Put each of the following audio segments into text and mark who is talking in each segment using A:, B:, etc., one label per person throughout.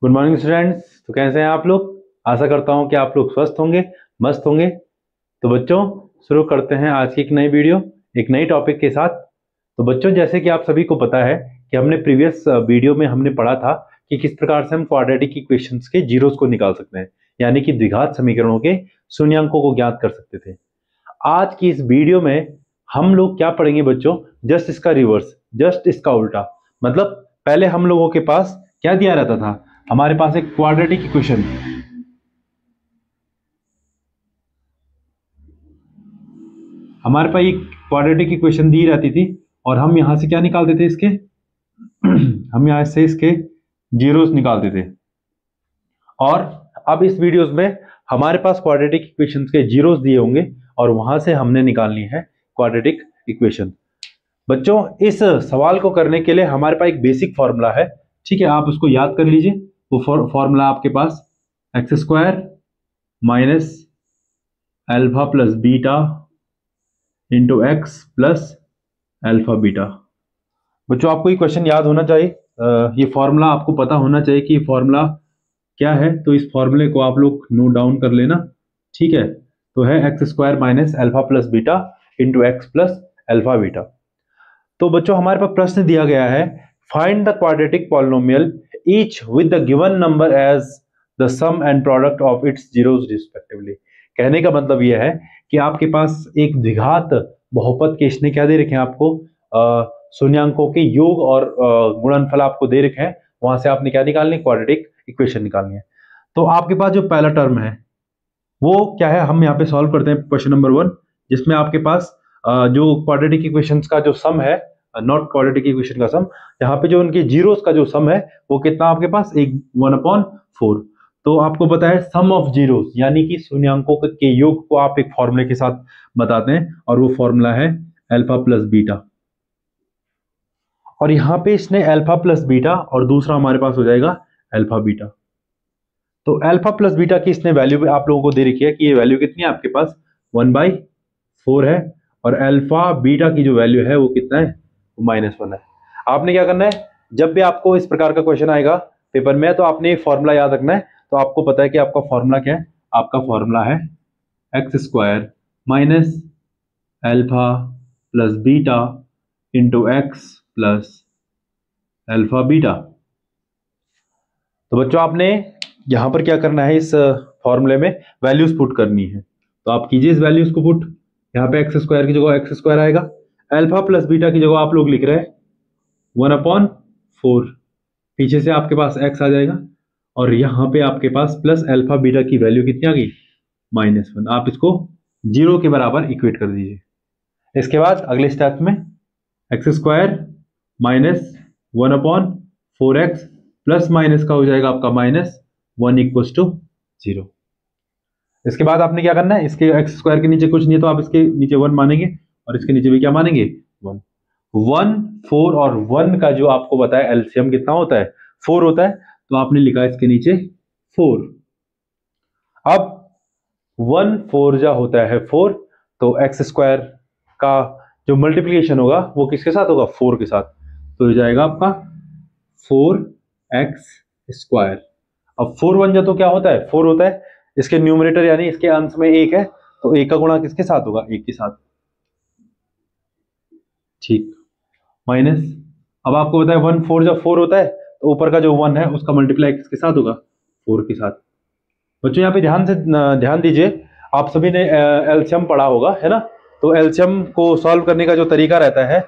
A: Good morning students. तो कैसे हैं आप लोग? आशा करता हूं कि आप लोग स्वस्थ होंगे, मस्त होंगे। तो बच्चों, शुरू करते हैं आज की एक नई वीडियो, एक नई टॉपिक के साथ। तो बच्चों, जैसे कि आप सभी को पता है कि हमने प्रीवियस वीडियो में हमने पढ़ा था कि किस प्रकार से हम क्वाड्रेटिक इक्वेशंस के जीरोस को निकाल सकते हैं, यानी कि द्विघात समीकरणों के शून्यांकों को ज्ञात कर सकते थे। आज की इस वीडियो में हम लोग क्या पढ़ेंगे बच्चों? जस्ट इसका रिवर्स, जस्ट इसका उल्टा। मतलब पहले हम लोगों के पास क्या दिया रहता था? हमारे पास एक क्वाड्रेटिक इक्वेशन, हमारे पास एक क्वाड्रेटिक इक्वेशन दी रहती थी और हम यहां से क्या निकालते थे इसके हम यहां से इसके जीरोस निकालते थे। और अब इस वीडियोस में हमारे पास क्वाड्रेटिक इक्वेशंस के जीरोस दिए होंगे और वहां से हमने निकालनी है क्वाड्रेटिक इक्वेशन। बच्चों, इस सवाल को करने के लिए हमारे पास एक बेसिक फॉर्मूला है, ठीक है? आप उसको याद कर लीजिए। वो फॉर्मूला आपके पास x square minus alpha plus beta into x plus alpha beta. बच्चों, आपको ये क्वेश्चन याद होना चाहिए, ये फॉर्मूला आपको पता होना चाहिए कि ये फॉर्मूला क्या है। तो इस फॉर्मूले को आप लोग नोट डाउन कर लेना, ठीक है? तो है x square minus alpha plus beta into x plus alpha beta. तो बच्चों, हमारे पास प्रश्न दिया गया है, find the quadratic polynomial each with the given number as the sum and product of its zeros respectively. कहने का मतलब यह है कि आपके पास एक द्विघात बहुपद के इसने क्या दे रखे हैं आपको? शून्यांकों के योग और गुणनफल आपको दे रखे हैं। वहां से आपने क्या निकालनी? क्वाड्रेटिक इक्वेशन निकालनी है। तो आपके पास जो पहला टर्म है वो क्या है? हम यहाँ पे सॉल्व करते हैं क्वेश्चन नंबर 1, जिसमें आपके पास जो क्वाड्रेटिक इक्वेशंस का जो सम है, नॉट क्वाड्रेटिक इक्वेशन का सम, यहाँ पे जो उनके जीरोस का जो सम है वो कितना आपके पास? एक 1/4। तो आपको पता है सम ऑफ जीरोस यानी कि शून्यांकों के योग को आप एक फॉर्मूले के साथ बताते हैं और वो फॉर्मूला है अल्फा प्लस बीटा। और यहाँ पे इसने अल्फा प्लस बीटा और दूसरा हमारे पास हो जाएगा अल्फा बीटा। तो अल्फा प्लस बीटा की इसने वैल्यू आप लोगों को दे रखी है कि ये वैल्यू कितनी है आपके पास? 1/4 है। और अल्फा बीटा की जो वैल्यू है वो कितना है? वो -1 है। आपने क्या करना है, जब भी आपको इस प्रकार का क्वेश्चन आएगा पेपर में, तो आपने फॉर्मूला याद रखना है। तो आपको पता है कि आपका फॉर्मूला क्या है? आपका फॉर्मूला है x square minus alpha plus beta into x plus alpha beta. तो बच्चों, आपने यहां पर क्या करना है? इस फॉर्मूले में वैल्यूज पुट करनी है। तो आप कीजिए इस वैल्यूज को पुट। यहाँ पे एक्स स्क्वायर की जगह एक्स स्क्वायर आएगा, अल्फा प्लस बीटा की जगह आप लोग लिख रहे हैं 1/4, पीछे से आपके पास एक्स आ जाएगा और यहाँ पे आपके पास प्लस अल्फा बीटा की वैल्यू कितनी आ गई? -1। आप इसको जीरो के बराबर इक्वेट कर दीजिए। इसके बाद अगले स्टेप में x square minus 1/4x plus minus का हो जाएगा आपका -1 इक्वल्स टू 0। इसके बाद आपने क्या करना है? इसके एक्स स्क्वायर के नीचे कुछ नहीं है तो आप इसके नीचे 1 मानेंगे और इसके नीचे भी क्या मानेंगे? 1। 1, 4 और 1 का जो आपको बताया एलसीएम कितना होता है? 4 होता है। तो आपने लिखा इसके नीचे 4। अब 1 4 जा होता है 4, तो एक्स स्क्वायर का जो मल्टीप्लिकेशन होगा वो किसके साथ होगा? 4 के साथ। तो हो जाएगा आपका 4x स्क्वायर। अब 4 1 जा तो क्या होता है? 4 होता है। इसके न्यूमरेटर यानी इसके अंश में 1 है, तो 1 का गुणा किसके साथ होगा? 1 के साथ, ठीक। माइनस, अब आपको पता है 1 4 जब 4 होता है तो ऊपर का जो 1 है उसका मल्टीप्लाई किसके साथ होगा? 4 के साथ। बच्चों, यहाँ पे ध्यान दीजिए, आप सभी ने एलसीएम पढ़ा होगा, है ना? तो एलसीएम को सॉल्व करने का जो तरीका रहता है,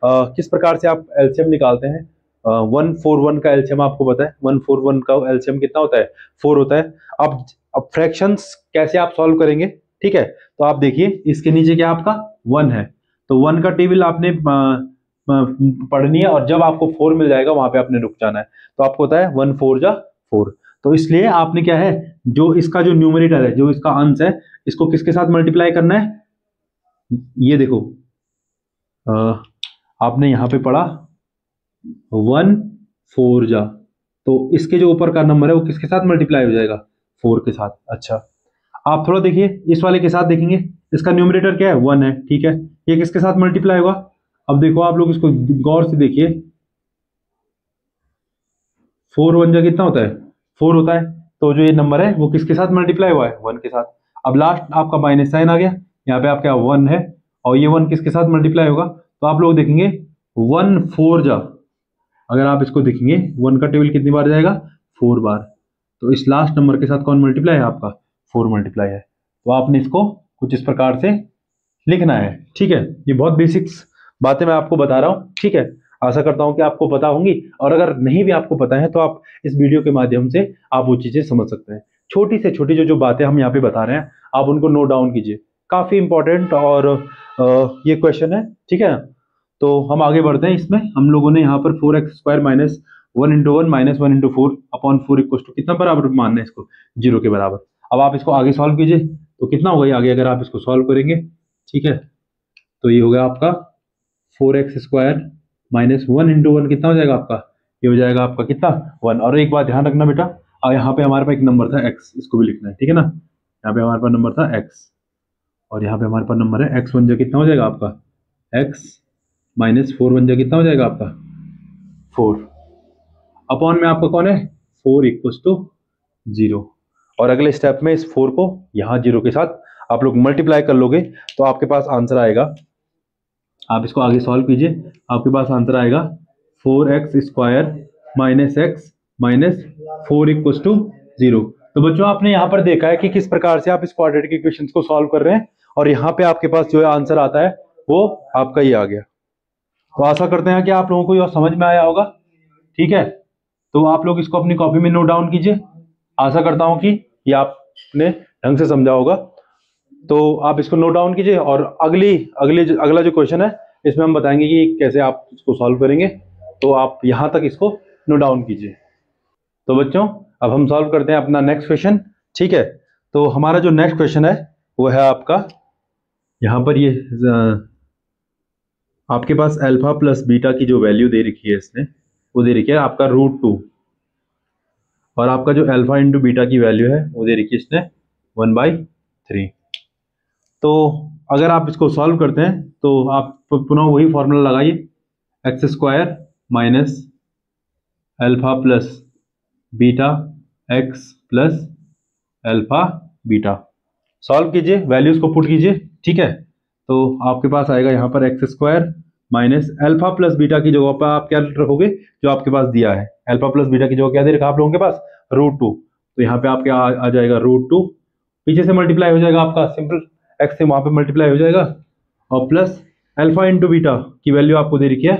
A: किस प्रकार से आप एलसीएम निकालते हैं? 141 का एलसीएम आपको पता है, 141 का एलसीएम कितना होता है? 4 होता है। अब फ्रैक्शंस कैसे आप सॉल्व करेंगे, ठीक है? तो आप देखिए इसके नीचे क्या आपका 1 है, तो 1 का टेबल आपने पढ़नी है और जब आपको 4 मिल जाएगा वहां पे आपने रुक जाना है। तो आपको होता है 1 4 जा 4। तो इसलिए आपने क्या है, जो इसका जो न्यूमरेटर है, जो इसका अंश है, इसको किसके साथ मल्टीप्लाई करना है? ये देखो, आपने यहां पे पढ़ा 1 4 जा, तो इसके जो ऊपर का नंबर है वो किसके साथ मल्टीप्लाई हो जाएगा? 4 के साथ। अच्छा, आप थोड़ा देखिए इस वाले के साथ देखेंगे, इसका न्यूमरेटर क्या है? 1 है, ठीक है। ये किसके साथ मल्टीप्लाई होगा? अब देखो आप लोग इसको गौर से देखिए, 4 1 जा कितना होता है? 4 होता है, तो जो ये नंबर है वो किसके साथ मल्टीप्लाई हुआ है, 1 के साथ। अब लास्ट आपका माइनस साइन आ गया, यहाँ पे आपका 1 है और ये 1 किसके साथ मल्टीप्लाई होगा, तो आप लोग देखेंगे 1 4 जा, अगर आप इसको देखेंगे 1 का टेबल कितनी बार जाएगा, 4 बार। तो इस लास्ट नंबर के साथ कौन मल्टीप्लाई है आपका, 4 मल्टीप्लाई है। तो आपने इसको कुछ इस प्रकार से लिखना है, ठीक है। ये बहुत बेसिक्स बातें मैं आपको बता रहा हूँ, ठीक है। आशा करता हूँ कि आपको पता होंगी, और अगर नहीं भी आपको पता है तो आप इस वीडियो के माध्यम से आप वो चीजें समझ सकते हैं। छोटी से छोटी जो बातें हम यहाँ पे बता रहे हैं आप उनको नोट डाउन कीजिए, काफी इंपॉर्टेंट और ये क्वेश्चन है, ठीक है। तो हम आगे बढ़ते हैं। इसमें हम लोगों ने यहाँ पर 4x² minus 1 into 1 minus 1 into 4 upon 4 equal to कितना बराबर मानना है इसको, 0 के बराबर। अब आप इसको आगे सॉल्व कीजिए तो कितना होगा ये आगे अगर आप इसको सॉल्व करेंगे, ठीक है। तो ये हो गया आपका 4x² माइनस 1 इंटू 1 कितना हो जाएगा आपका, ये हो जाएगा आपका कितना 1। और एक बात ध्यान रखना बेटा, और यहाँ पे हमारे पास एक नंबर था x, इसको भी लिखना है, ठीक है ना। यहाँ पे हमारे पास नंबर था x और यहाँ पे हमारे पास नंबर है x, 1 जा कितना हो जाएगा आपका x माइनस 4 1 जा कितना हो जाएगा आपका 4 अपॉन में आपका कौन है 4 इक्वल्स टू 0। और अगले स्टेप में इस 4 को यहाँ 0 के साथ आप लोग मल्टीप्लाई कर लोगे तो आपके पास आंसर आएगा, आप इसको आगे सॉल्व कीजिए, आपके पास आंसर आएगा 4x² minus x minus 4 equals to 0। तो बच्चों आपने यहाँ पर देखा है कि किस प्रकार से आप इस क्वाड्रेटिक इक्वेशंस को सॉल्व कर रहे हैं, और यहाँ पे आपके पास जो आंसर आता है वो आपका ये आ गया। तो आशा करते हैं कि आप लोगों को ये समझ में आया होगा, ठीक है। तो आप लोग इसको अपनी कॉपी में नोट डाउन कीजिए, आशा करता हूं कि ये आपने ढंग से समझा होगा। तो आप इसको नोट डाउन कीजिए और अगला जो क्वेश्चन है इसमें हम बताएंगे कि कैसे आप इसको सॉल्व करेंगे। तो आप यहां तक इसको नोट डाउन कीजिए। तो बच्चों अब हम सॉल्व करते हैं अपना नेक्स्ट क्वेश्चन, ठीक है। तो हमारा जो नेक्स्ट क्वेश्चन है वो है आपका, यहाँ पर ये आपके पास अल्फा प्लस बीटा की जो वैल्यू दे रखी है इसने, वो दे रखी है आपका √2, और आपका जो अल्फा इंटू बीटा की वैल्यू है वो दे रखी है इसने 1/3। तो अगर आप इसको सॉल्व करते हैं तो आप पुनः वही फॉर्मूला लगाइए, x² minus alpha plus beta x plus alpha beta. Solve कीजिए, वैल्यूज को पुट कीजिए, ठीक है। तो आपके पास आएगा यहाँ पर x² minus alpha plus beta की जगह पर आप क्या रखोगे, जो आपके पास दिया है अल्फा प्लस बीटा की जगह क्या दे रखा आप लोगों के पास √2। तो यहाँ पे आपके आ जाएगा √2, पीछे से मल्टीप्लाई हो जाएगा आपका सिंपल x से वहां पे मल्टीप्लाई हो जाएगा, और प्लस अल्फा इंटू बीटा की वैल्यू आपको दे रखी है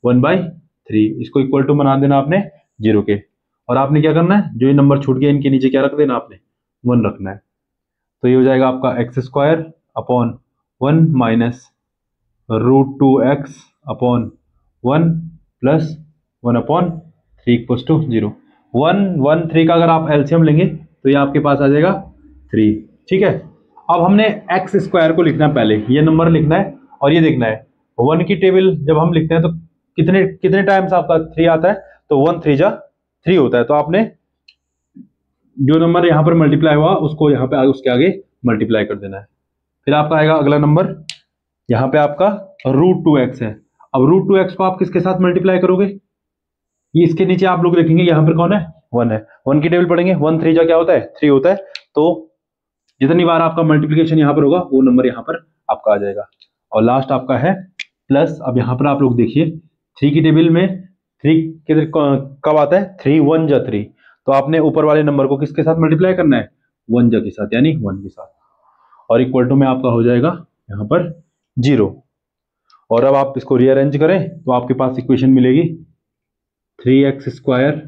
A: 1/3, इसको इक्वल टू बना देना आपने 0 के। और आपने क्या करना है, जो ये नंबर छूट गया इनके नीचे क्या रख देना आपने 1 रखना है। तो ये हो जाएगा आपका x² upon 1 minus √2x upon 1 plus 1/3 equals to 0। 1 1 3 का अगर आप एलसीएम लेंगे तो ये आपके पास आ जाएगा 3, ठीक है। अब हमने x² को लिखना है, पहले ये नंबर लिखना है और ये देखना है 1 की टेबल जब हम लिखते हैं तो कितने कितने टाइम्स आपका 3 आता है, तो 1 3 जा 3 होता है। तो आपने जो नंबर यहाँ पर मल्टीप्लाई हुआ उसको यहाँ पे उसके आगे मल्टीप्लाई कर देना है। फिर आपका आएगा अगला नंबर, यहाँ पे आपका √2x है। अब √2x को आप किसके साथ मल्टीप्लाई करोगे, ये इसके नीचे आप लोग देखेंगे यहाँ पर कौन है 1 है, 1 की टेबल पढ़ेंगे 1 3 जा क्या होता है 3 होता है। तो जितनी बार आपका मल्टीप्लिकेशन यहाँ पर होगा वो नंबर यहाँ पर आपका आ जाएगा। और लास्ट आपका है प्लस, अब यहाँ पर आप लोग देखिए 3 की टेबल में 3 कब आता है 3 1 जा 3, तो आपने ऊपर वाले नंबर को किसके साथ मल्टीप्लाई करना है 1 जा के साथ, यानी 1 के साथ, और इक्वल टू में आपका हो जाएगा यहाँ पर 0। और अब आप इसको रीअरेंज करें तो आपके पास इक्वेशन मिलेगी 3x²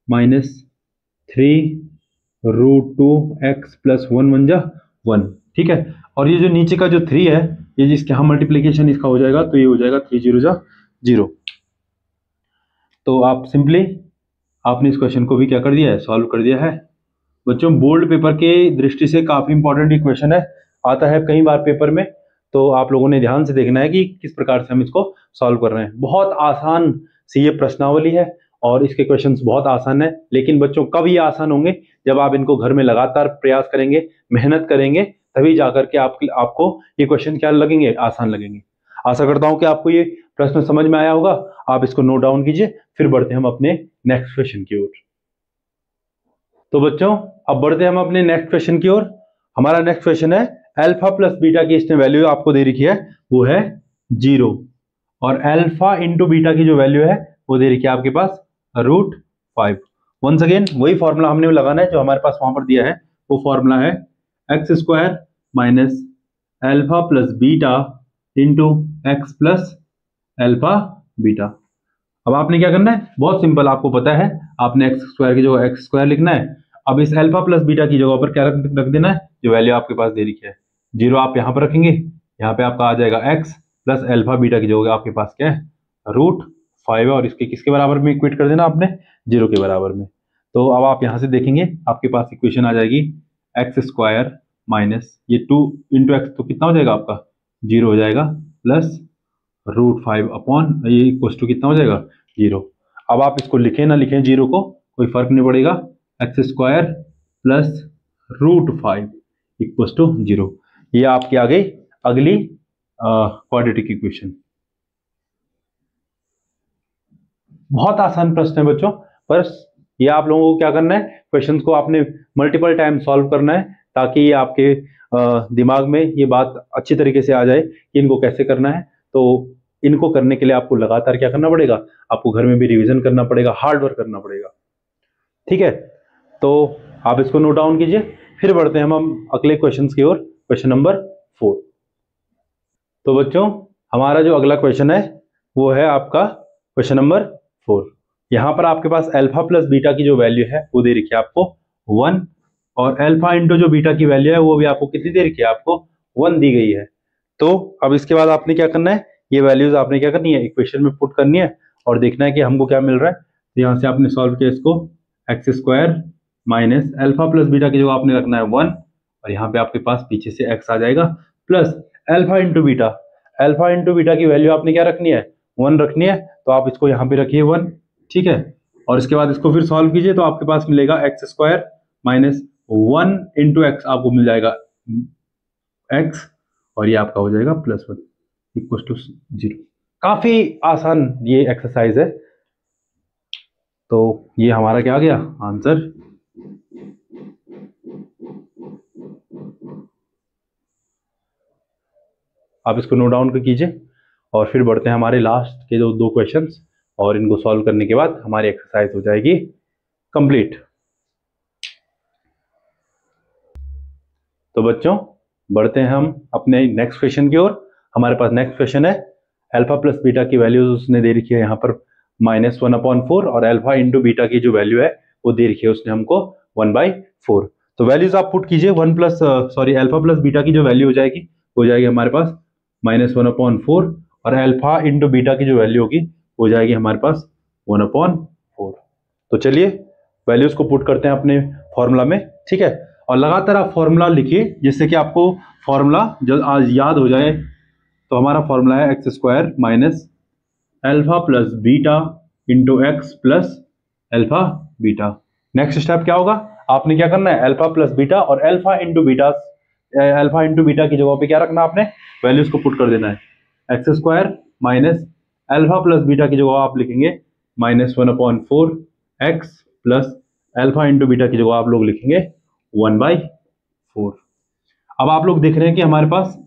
A: माइनस 3 √2x प्लस 1 1 जा 1, ठीक है। और ये जो नीचे का जो 3 है ये जिसके हम मल्टीप्लिकेशन इसका हो जाएगा, तो ये हो जाएगा 3 0 जा 0। तो आप सिंपली आपने इस क्वेश्चन को भी क्या कर दिया है, सॉल्व कर दिया है। बच्चों बोर्ड पेपर के दृष्टि से काफी इंपॉर्टेंट इक्वेशन है, आता है कई बार पेपर में, तो आप लोगों ने ध्यान से देखना है कि किस प्रकार से हम इसको सॉल्व कर रहे हैं। बहुत आसान सी ये प्रश्नावली है और इसके क्वेश्चंस बहुत आसान है, लेकिन बच्चों कब ये आसान होंगे, जब आप इनको घर में लगातार प्रयास करेंगे, मेहनत करेंगे, तभी जाकर के आपको ये क्वेश्चन क्या लगेंगे, आसान लगेंगे। आशा करता हूं कि आपको ये प्रश्न समझ में आया होगा। आप इसको नोट डाउन कीजिए, फिर बढ़ते हैं हम अपने नेक्स्ट क्वेश्चन की ओर। तो बच्चों अब बढ़ते हैं हम अपने नेक्स्ट क्वेश्चन की ओर। हमारा नेक्स्ट क्वेश्चन है अल्फा प्लस बीटा की इसने वैल्यू आपको दे रखी है वो है 0 और अल्फा इंटू बीटा की जो वैल्यू है वो दे रखी है आपके पास √5। वंस अगेन वही फॉर्मूला हमने लगाना है जो हमारे पास वहां पर दिया है। वो फॉर्मूला है x² minus alpha plus beta into x plus alpha beta. अब आपने क्या करना है, बहुत सिंपल, आपको पता है आपने x² की जगह x² लिखना है। अब इस अल्फा प्लस बीटा की जगह पर क्या रख देना है, जो वैल्यू आपके पास दे रखी है 0 आप यहां पर रखेंगे, यहाँ पे आपका आ जाएगा x प्लस अल्फा बीटा की जगह आपके पास क्या है √5 है और इसके किसके बराबर में इक्वेट कर देना आपने 0 के बराबर में। तो अब आप यहां से देखेंगे आपके पास इक्वेशन आ जाएगी x² माइनस ये 2 इंटू एक्स तो कितना हो जाएगा आपका 0 हो जाएगा प्लस √5 अपॉन ये इक्वल टू कितना हो जाएगा 0। अब आप इसको लिखें ना लिखें 0 को कोई फर्क नहीं पड़ेगा, x² प्लस √5 इक्वल टू 0। ये आपकी आ गई अगली क्वाड्रेटिक इक्वेशन। बहुत आसान प्रश्न है बच्चों, पर ये आप लोगों को क्या करना है, क्वेश्चंस को आपने मल्टीपल टाइम सॉल्व करना है ताकि ये आपके दिमाग में ये बात अच्छी तरीके से आ जाए कि इनको कैसे करना है। तो इनको करने के लिए आपको लगातार क्या करना पड़ेगा, आपको घर में भी रिवीजन करना पड़ेगा, हार्ड वर्क करना पड़ेगा। ठीक है, तो आप इसको नोट डाउन कीजिए। फिर बढ़ते हैं हम अगले क्वेश्चन की ओर, क्वेश्चन नंबर 4। तो बच्चों हमारा जो अगला क्वेश्चन है वो है आपका क्वेश्चन नंबर 4। यहां पर आपके पास अल्फा प्लस बीटा की जो वैल्यू है वो दे रखी है आपको 1 और अल्फा इंटू जो बीटा की वैल्यू है वो भी आपको कितनी दे रखी है, आपको 1 दी गई है। तो अब इसके बाद आपने क्या करना है, ये वैल्यूज आपने क्या करनी है, इक्वेशन में पुट करनी है और देखना है कि हमको क्या मिल रहा है। तो यहाँ से आपने सॉल्व किया इसको, x² minus alpha plus beta की जगह आपने रखना है 1 और यहाँ पे आपके पास पीछे से x आ जाएगा plus alpha into beta. Alpha into beta की वैल्यू आपने क्या रखनी है 1 रखनी है, तो आप इसको यहाँ पे रखिए 1। ठीक है, और इसके बाद इसको फिर सॉल्व कीजिए तो आपके पास मिलेगा x² माइनस 1 इंटू एक्स आपको मिल जाएगा x और ये आपका हो जाएगा +1 इक्वल टू 0। काफी आसान ये एक्सरसाइज है। तो ये हमारा क्या आ गया आंसर। आप इसको नोट डाउन कर कीजिए और फिर बढ़ते हैं हमारे लास्ट के जो 2 क्वेश्चंस और इनको सॉल्व करने के बाद हमारी एक्सरसाइज हो जाएगी कंप्लीट। तो बच्चों बढ़ते हैं हम अपने नेक्स्ट क्वेश्चन की ओर। हमारे पास नेक्स्ट क्वेश्चन है अल्फा प्लस बीटा की वैल्यूज उसने दे रखी है यहाँ पर -1/4 और अल्फा इंटू बीटा की जो वैल्यू है वो दे रखी है उसने हमको 1/4। तो वैल्यूज आप पुट कीजिए, अल्फा प्लस बीटा की जो वैल्यू हो जाएगी हमारे पास -1/4 और अल्फा इंटू बीटा की जो वैल्यू होगी हो जाएगी हमारे पास 1/4। तो चलिए वैल्यूज को पुट करते हैं अपने फॉर्मूला में। ठीक है, और लगातार आप फॉर्मूला लिखिए जिससे कि आपको फॉर्मूला जल्द आज याद हो जाए। तो हमारा फॉर्मूला है x² minus alpha plus beta into x plus alpha beta. Next step क्या होगा, आपने क्या करना है अल्फा प्लस बीटा और अल्फा इंटू बीटा की जगह पे क्या रखना आपने वैल्यूज को पुट कर देना है। x² minus alpha plus beta की जगह आप लिखेंगे -1/4 x plus alpha into beta की जगह आप लोग लिखेंगे 1/4। अब आप लोग देख रहे हैं कि हमारे पास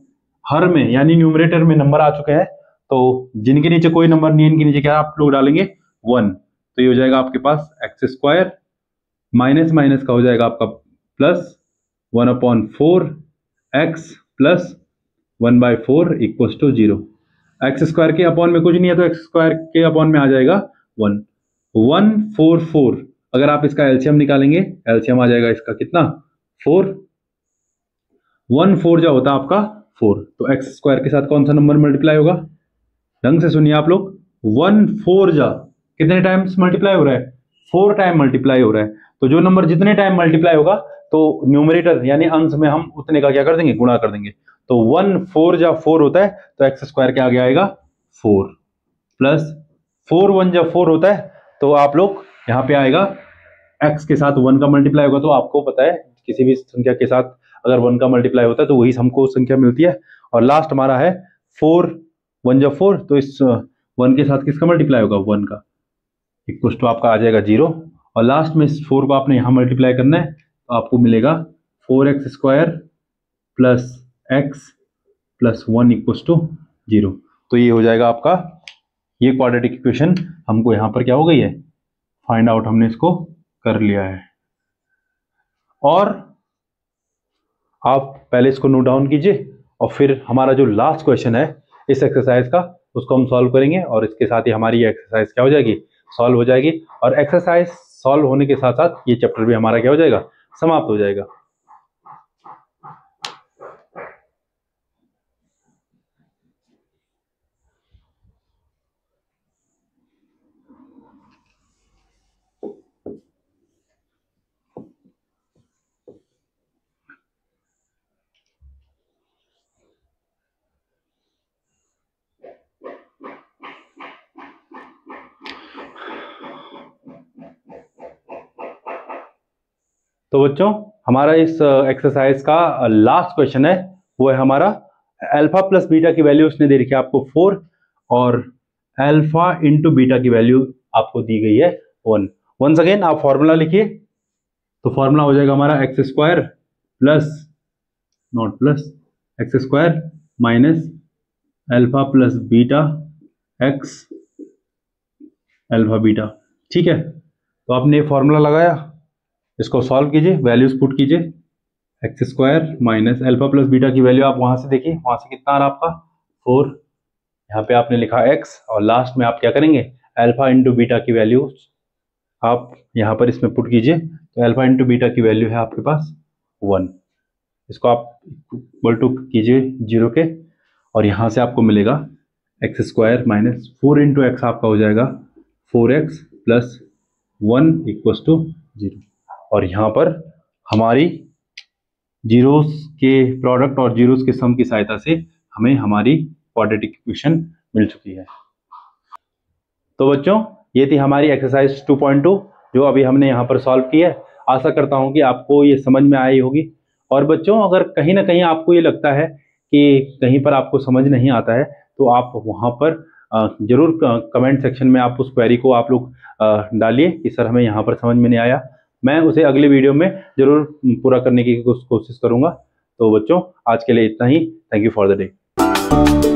A: हर में यानी न्यूमरेटर में नंबर आ चुके हैं, तो जिनके नीचे कोई नंबर नहीं है इनके नीचे क्या आप लोग डालेंगे 1। तो ये हो जाएगा आपके पास x² माइनस माइनस का हो जाएगा आपका plus 1/4 x plus 1/4 equal to 0। x² के अपॉन में कुछ नहीं है तो x² के अपॉन में आ जाएगा 1। 144 अगर आप इसका एलसीएम निकालेंगे, एलसीएम आ जाएगा इसका कितना 4। 1 4 जो होता है आपका 4, तो x² के साथ कौन सा नंबर मल्टीप्लाई होगा, ढंग से सुनिए आप लोग। 1 4 जा कितने टाइम्स मल्टीप्लाई हो रहा है 4 टाइम मल्टीप्लाई हो रहा है। तो जो नंबर जितने टाइम मल्टीप्लाई होगा तो न्यूमरेटर यानी अंश में हम उतने का क्या कर देंगे गुणा कर देंगे। तो 1 4 जा 4 होता है तो x² के आगे आएगा 4 प्लस 4 1 जा 4 होता है तो आप लोग यहाँ पे आएगा x के साथ 1 का मल्टीप्लाई होगा। तो आपको पता है किसी भी संख्या के साथ अगर 1 का मल्टीप्लाई होता है तो वही हमको संख्या मिलती है। और लास्ट हमारा है 4 1 जा 4, तो इस 1 के साथ किसका मल्टीप्लाई होगा 1 का, इक्वल टू आपका आ जाएगा 0 और लास्ट में इस 4 को आपने यहाँ मल्टीप्लाई करना है, तो आपको मिलेगा 4x² plus x plus 1 equals to 0। तो ये हो जाएगा आपका, ये क्वाड्रेटिक इक्वेशन हमको यहाँ पर क्या हो गई है, फाइंड आउट हमने इसको कर लिया है। और आप पहले इसको नोट डाउन कीजिए और फिर हमारा जो लास्ट क्वेश्चन है इस एक्सरसाइज का उसको हम सॉल्व करेंगे, और इसके साथ ही हमारी ये एक्सरसाइज क्या हो जाएगी, सॉल्व हो जाएगी। और एक्सरसाइज सॉल्व होने के साथ साथ ये चैप्टर भी हमारा क्या हो जाएगा, समाप्त हो जाएगा। तो बच्चों हमारा इस एक्सरसाइज का लास्ट क्वेश्चन है, वो है हमारा अल्फा प्लस बीटा की वैल्यू उसने दे रखी है आपको 4, और अल्फा इंटू बीटा की वैल्यू आपको दी गई है 1। वंस अगेन आप फॉर्मूला लिखिए, तो फॉर्मूला हो जाएगा हमारा x² plus not plus x² minus alpha plus beta x alpha beta. ठीक है, तो आपने फॉर्मूला लगाया, इसको सॉल्व कीजिए, वैल्यूज पुट कीजिए, x² minus alpha plus beta की वैल्यू आप वहां से देखिए, वहां से कितना आ रहा आपका 4, यहाँ पे आपने लिखा x, और लास्ट में आप क्या करेंगे, अल्फा इंटू बीटा की वैल्यू आप यहाँ पर इसमें पुट कीजिए, तो अल्फा इंटू बीटा की वैल्यू है आपके पास 1। इसको आप इक्वल टू कीजिए 0 के, और यहाँ से आपको मिलेगा x² माइनस 4 इंटू एक्स आपका हो जाएगा 4x प्लस 1 इक्वल्स टू 0। और यहाँ पर हमारी जीरोस के प्रोडक्ट और जीरोस के सम की सहायता से हमें हमारी क्वाड्रेटिक इक्वेशन मिल चुकी है। तो बच्चों ये थी हमारी एक्सरसाइज 2.2 जो अभी हमने यहाँ पर सॉल्व की है। आशा करता हूँ कि आपको ये समझ में आई होगी। और बच्चों अगर कहीं ना कहीं आपको ये लगता है कि कहीं पर आपको समझ नहीं आता है, तो आप वहाँ पर जरूर कमेंट सेक्शन में आप उस क्वेरी को आप लोग डालिए कि सर हमें यहाँ पर समझ में नहीं आया। मैं उसे अगले वीडियो में जरूर पूरा करने की कोशिश करूँगा। तो बच्चों आज के लिए इतना ही। Thank you for the day.